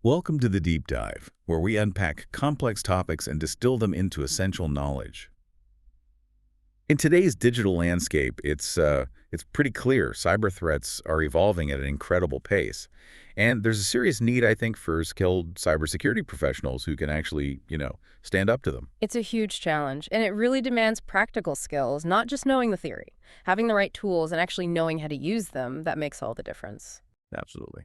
Welcome to the Deep Dive, where we unpack complex topics and distill them into essential knowledge. In today's digital landscape, it's pretty clear cyber threats are evolving at an incredible pace. And there's a serious need, I think, for skilled cybersecurity professionals who can actually, stand up to them. It's a huge challenge, and it really demands practical skills, not just knowing the theory. Having the right tools and actually knowing how to use them, that makes all the difference. Absolutely.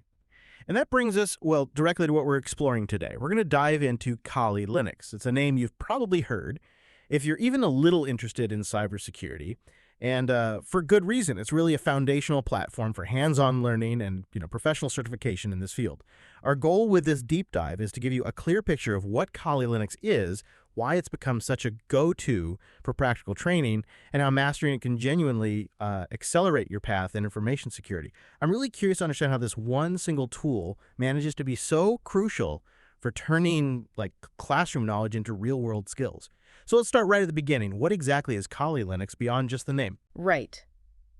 And that brings us, well, directly to what we're exploring today. We're going to dive into Kali Linux. It's a name you've probably heard if you're even a little interested in cybersecurity, and for good reason. It's really a foundational platform for hands-on learning and professional certification in this field. Our goal with this deep dive is to give you a clear picture of what Kali Linux is, why it's become such a go-to for practical training, and how mastering it can genuinely accelerate your path in information security. I'm really curious to understand how this one single tool manages to be so crucial for turning classroom knowledge into real-world skills. So let's start right at the beginning. What exactly is Kali Linux beyond just the name? Right.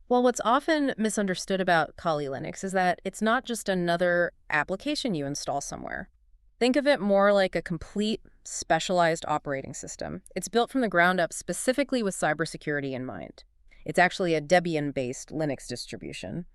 Well, what's often misunderstood about Kali Linux is that it's not just another application you install somewhere. Think of it more like a complete, specialized operating system. It's built from the ground up specifically with cybersecurity in mind. It's actually a Debian-based Linux distribution.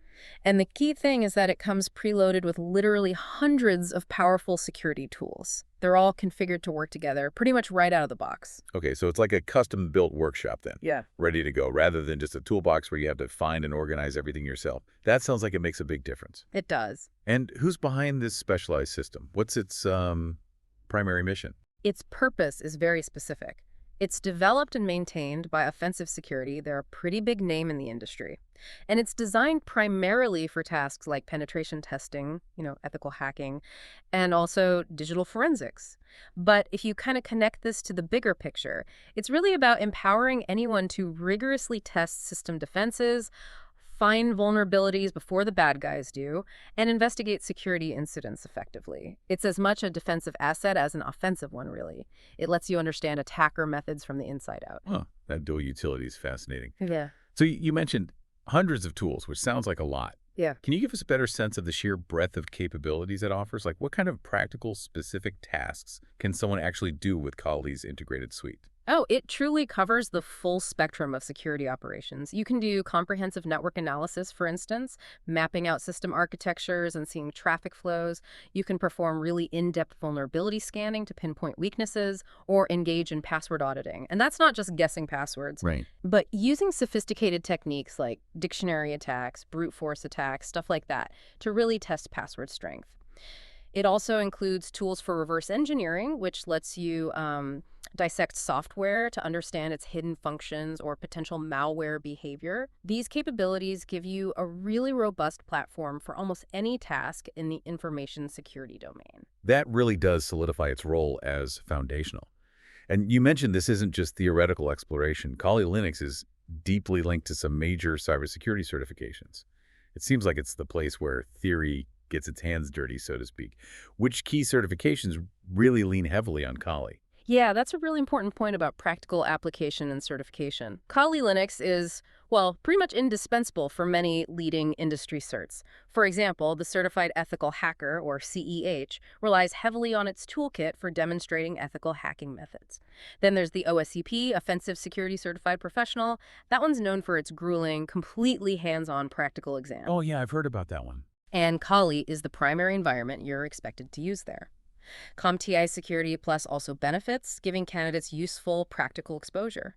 And the key thing is that it comes preloaded with literally hundreds of powerful security tools. They're all configured to work together pretty much right out of the box. Okay, so it's like a custom-built workshop then. Yeah. Ready to go, rather than just a toolbox where you have to find and organize everything yourself. That sounds like it makes a big difference. It does. And who's behind this specialized system? What's its primary mission? Its purpose is very specific. It's developed and maintained by Offensive Security. They're a pretty big name in the industry. And it's designed primarily for tasks like penetration testing, ethical hacking, and also digital forensics. But if you kind of connect this to the bigger picture, it's really about empowering anyone to rigorously test system defenses, find vulnerabilities before the bad guys do, and investigate security incidents effectively. It's as much a defensive asset as an offensive one, really. It lets you understand attacker methods from the inside out. Huh, that dual utility is fascinating. Yeah. So you mentioned hundreds of tools, which sounds like a lot. Yeah. Can you give us a better sense of the sheer breadth of capabilities it offers? Like what kind of practical, specific tasks can someone actually do with Kali's integrated suite? Oh, it truly covers the full spectrum of security operations. You can do comprehensive network analysis, for instance, mapping out system architectures and seeing traffic flows. You can perform really in-depth vulnerability scanning to pinpoint weaknesses or engage in password auditing. And that's not just guessing passwords, Right. but using sophisticated techniques like dictionary attacks, brute force attacks, stuff like that, to really test password strength. It also includes tools for reverse engineering, which lets you dissect software to understand its hidden functions or potential malware behavior. These capabilities give you a really robust platform for almost any task in the information security domain. That really does solidify its role as foundational. And you mentioned this isn't just theoretical exploration. Kali Linux is deeply linked to some major cybersecurity certifications. It seems like it's the place where theory gets its hands dirty, so to speak. Which key certifications really lean heavily on Kali? Yeah, that's a really important point about practical application and certification. Kali Linux is, well, pretty much indispensable for many leading industry certs. For example, the Certified Ethical Hacker, or CEH, relies heavily on its toolkit for demonstrating ethical hacking methods. Then there's the OSCP, Offensive Security Certified Professional. That one's known for its grueling, completely hands-on practical exam. Oh, yeah, I've heard about that one. And Kali is the primary environment you're expected to use there. CompTIA Security Plus also benefits, giving candidates useful, practical exposure.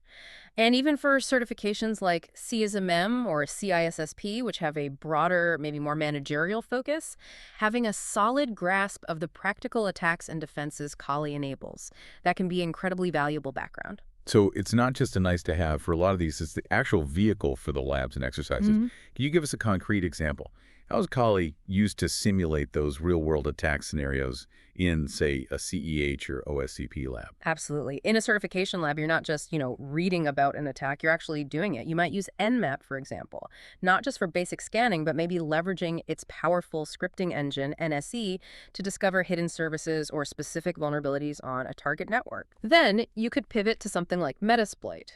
And even for certifications like CISMM or CISSP, which have a broader, maybe more managerial focus, having a solid grasp of the practical attacks and defenses Kali enables, that can be incredibly valuable background. So it's not just a nice to have. For a lot of these, it's the actual vehicle for the labs and exercises. Can you give us a concrete example? How is Kali used to simulate those real-world attack scenarios in, say, a CEH or OSCP lab? Absolutely. In a certification lab, you're not just, reading about an attack, you're actually doing it. You might use Nmap, for example, not just for basic scanning, but maybe leveraging its powerful scripting engine, NSE, to discover hidden services or specific vulnerabilities on a target network. Then you could pivot to something like Metasploit.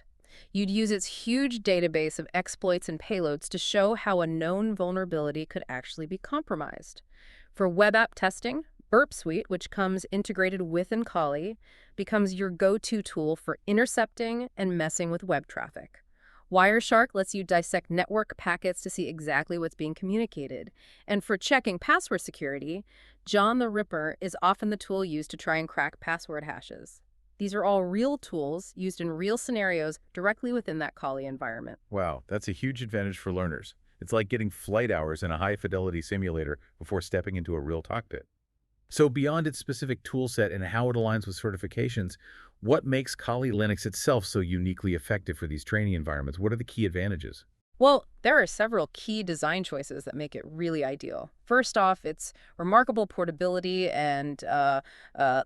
You'd use its huge database of exploits and payloads to show how a known vulnerability could actually be compromised. For web app testing, Burp Suite, which comes integrated within Kali, becomes your go-to tool for intercepting and messing with web traffic. Wireshark lets you dissect network packets to see exactly what's being communicated. And for checking password security, John the Ripper is often the tool used to try and crack password hashes. These are all real tools used in real scenarios directly within that Kali environment. Wow, that's a huge advantage for learners. It's like getting flight hours in a high-fidelity simulator before stepping into a real cockpit. So beyond its specific toolset and how it aligns with certifications, what makes Kali Linux itself so uniquely effective for these training environments? What are the key advantages? Well, there are several key design choices that make it really ideal. First off, its remarkable portability and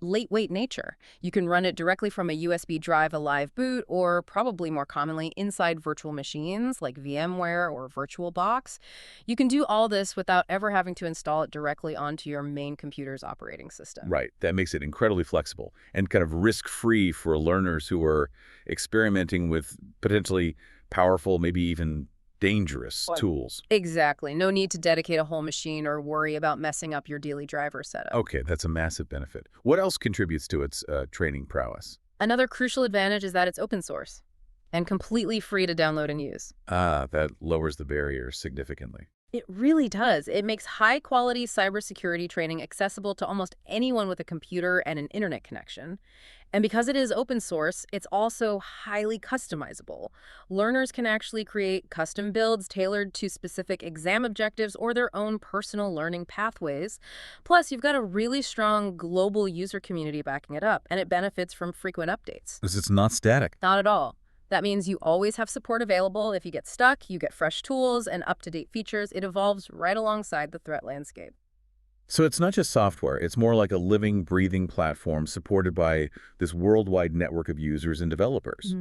lightweight nature. You can run it directly from a USB drive, a live boot, or probably more commonly inside virtual machines like VMware or VirtualBox. You can do all this without ever having to install it directly onto your main computer's operating system. Right, that makes it incredibly flexible and kind of risk-free for learners who are experimenting with potentially powerful, maybe even dangerous tools. Exactly. No need to dedicate a whole machine or worry about messing up your daily driver setup. Okay, that's a massive benefit. What else contributes to its training prowess? Another crucial advantage is that it's open source and completely free to download and use. Ah, that lowers the barrier significantly. It really does. It makes high-quality cybersecurity training accessible to almost anyone with a computer and an internet connection. And because it is open source, it's also highly customizable. Learners can actually create custom builds tailored to specific exam objectives or their own personal learning pathways. Plus, you've got a really strong global user community backing it up, and it benefits from frequent updates. Because it's not static. Not at all. That means you always have support available. If you get stuck, you get fresh tools and up-to-date features. It evolves right alongside the threat landscape. So it's not just software, it's more like a living, breathing platform supported by this worldwide network of users and developers.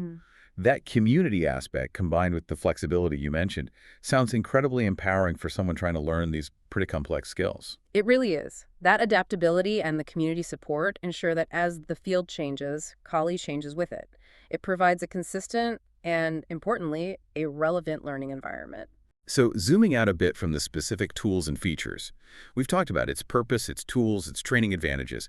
That community aspect, combined with the flexibility you mentioned, sounds incredibly empowering for someone trying to learn these pretty complex skills. It really is. That adaptability and the community support ensure that as the field changes, Kali changes with it. It provides a consistent and, importantly, a relevant learning environment. So zooming out a bit from the specific tools and features, we've talked about its purpose, its tools, its training advantages.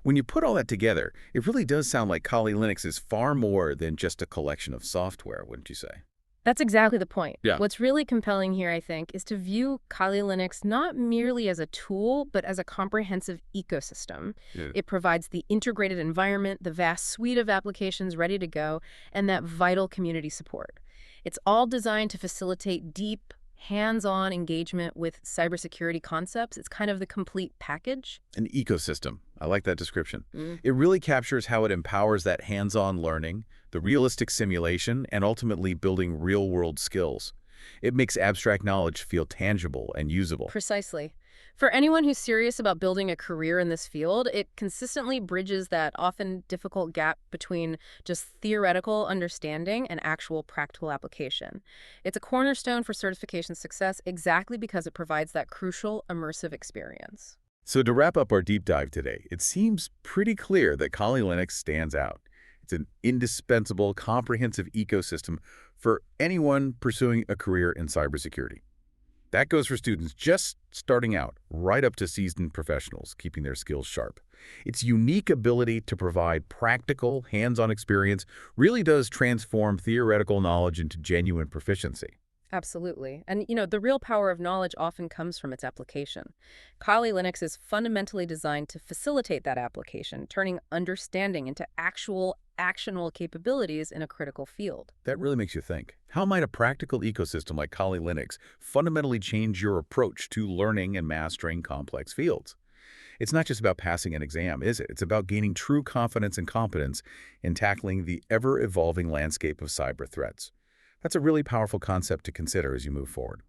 When you put all that together, it really does sound like Kali Linux is far more than just a collection of software, wouldn't you say? That's exactly the point. Yeah. What's really compelling here, I think, is to view Kali Linux not merely as a tool, but as a comprehensive ecosystem. Yeah. It provides the integrated environment, the vast suite of applications ready to go, and that vital community support. It's all designed to facilitate deep, hands-on engagement with cybersecurity concepts. It's kind of the complete package. An ecosystem. I like that description. It really captures how it empowers that hands-on learning, the realistic simulation, and ultimately building real-world skills. It makes abstract knowledge feel tangible and usable. Precisely. For anyone who's serious about building a career in this field, it consistently bridges that often difficult gap between just theoretical understanding and actual practical application. It's a cornerstone for certification success exactly because it provides that crucial immersive experience. So to wrap up our deep dive today, it seems pretty clear that Kali Linux stands out. It's an indispensable, comprehensive ecosystem for anyone pursuing a career in cybersecurity. That goes for students just starting out, right up to seasoned professionals, keeping their skills sharp. Its unique ability to provide practical, hands-on experience really does transform theoretical knowledge into genuine proficiency. Absolutely. And, the real power of knowledge often comes from its application. Kali Linux is fundamentally designed to facilitate that application, turning understanding into actual actionable capabilities in a critical field. That really makes you think. How might a practical ecosystem like Kali Linux fundamentally change your approach to learning and mastering complex fields? It's not just about passing an exam, is it? It's about gaining true confidence and competence in tackling the ever-evolving landscape of cyber threats. That's a really powerful concept to consider as you move forward.